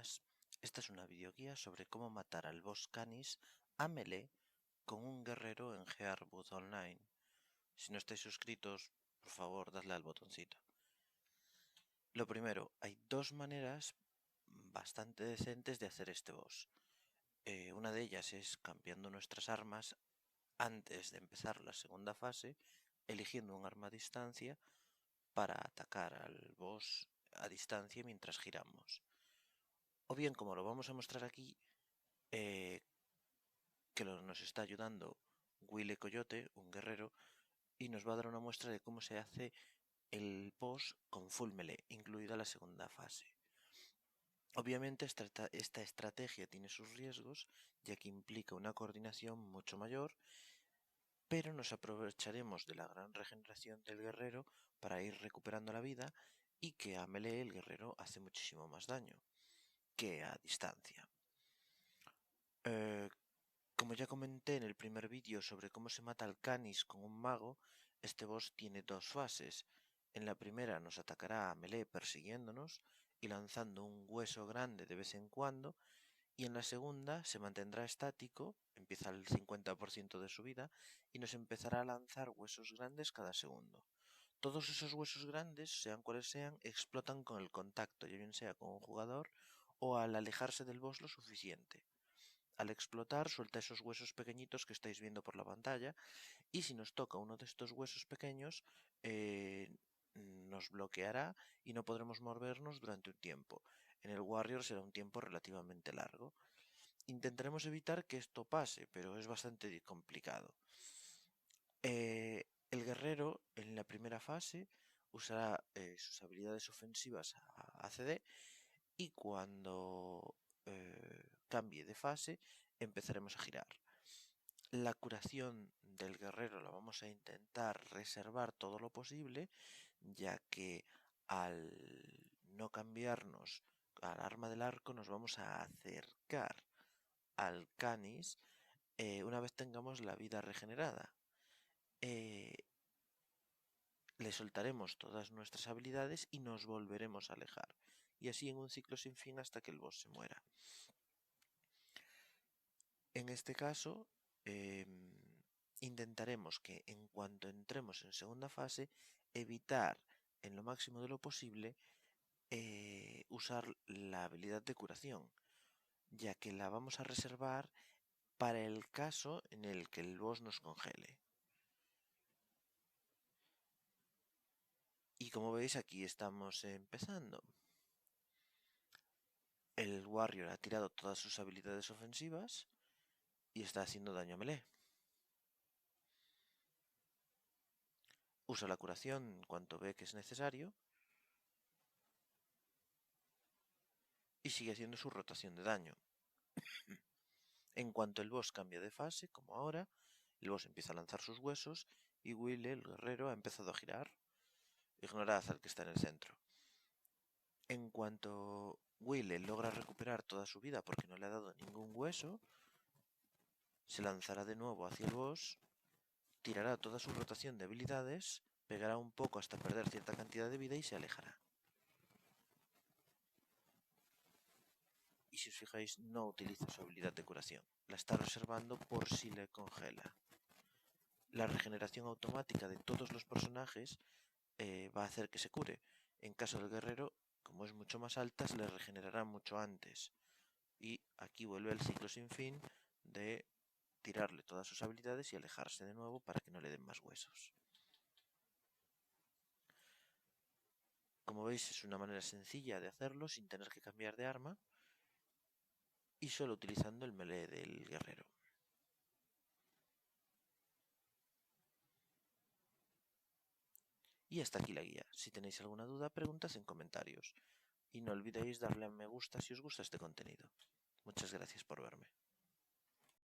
buenas, esta es una videoguía sobre cómo matar al boss Canis a melee con un guerrero en Gearbud Online. Si no estáis suscritos, por favor, dadle al botoncito. Lo primero, hay dos maneras bastante decentes de hacer este boss. Una de ellas es cambiando nuestras armas antes de empezar la segunda fase, eligiendo un arma a distancia para atacar al boss a distancia mientras giramos. O bien, como lo vamos a mostrar aquí, nos está ayudando Wile Coyote, un guerrero, y nos va a dar una muestra de cómo se hace el boss con full melee, incluida la segunda fase. Obviamente esta estrategia tiene sus riesgos, ya que implica una coordinación mucho mayor, pero nos aprovecharemos de la gran regeneración del guerrero para ir recuperando la vida y que a melee el guerrero hace muchísimo más daño que a distancia. Como ya comenté en el primer vídeo sobre cómo se mata al Canis con un mago, este boss tiene dos fases. En la primera nos atacará a melee persiguiéndonos y lanzando un hueso grande de vez en cuando, y en la segunda se mantendrá estático, empieza al 50% de su vida, y nos empezará a lanzar huesos grandes cada segundo. Todos esos huesos grandes, sean cuales sean, explotan con el contacto, ya bien sea con un jugador o al alejarse del boss lo suficiente. Al explotar, suelta esos huesos pequeñitos que estáis viendo por la pantalla, y si nos toca uno de estos huesos pequeños, nos bloqueará y no podremos movernos durante un tiempo. En el Warrior será un tiempo relativamente largo. Intentaremos evitar que esto pase, pero es bastante complicado. El guerrero en la primera fase usará sus habilidades ofensivas a CD, y cuando cambie de fase empezaremos a girar. La curación del guerrero la vamos a intentar reservar todo lo posible, ya que al no cambiarnos al arma del arco nos vamos a acercar al Canis una vez tengamos la vida regenerada. Le soltaremos todas nuestras habilidades y nos volveremos a alejar, y así en un ciclo sin fin hasta que el boss se muera. En este caso, intentaremos que en cuanto entremos en segunda fase, evitar en lo máximo de lo posible usar la habilidad de curación, ya que la vamos a reservar para el caso en el que el boss nos congele. Y como veis, aquí estamos empezando. El Warrior ha tirado todas sus habilidades ofensivas y está haciendo daño a melee. Usa la curación en cuanto ve que es necesario y sigue haciendo su rotación de daño. En cuanto el boss cambia de fase, como ahora, el boss empieza a lanzar sus huesos y Wile, el guerrero, ha empezado a girar. Ignorad al que está en el centro. En cuanto Wile logra recuperar toda su vida porque no le ha dado ningún hueso, se lanzará de nuevo hacia el boss, tirará toda su rotación de habilidades, pegará un poco hasta perder cierta cantidad de vida y se alejará. Y si os fijáis, no utiliza su habilidad de curación, la está reservando por si le congela. La regeneración automática de todos los personajes va a hacer que se cure. En caso del guerrero, como es mucho más alta, se le regenerará mucho antes. Y aquí vuelve el ciclo sin fin de tirarle todas sus habilidades y alejarse de nuevo para que no le den más huesos. Como veis, es una manera sencilla de hacerlo sin tener que cambiar de arma y solo utilizando el melee del guerrero. Y hasta aquí la guía. Si tenéis alguna duda, preguntas en comentarios. Y no olvidéis darle a me gusta si os gusta este contenido. Muchas gracias por verme.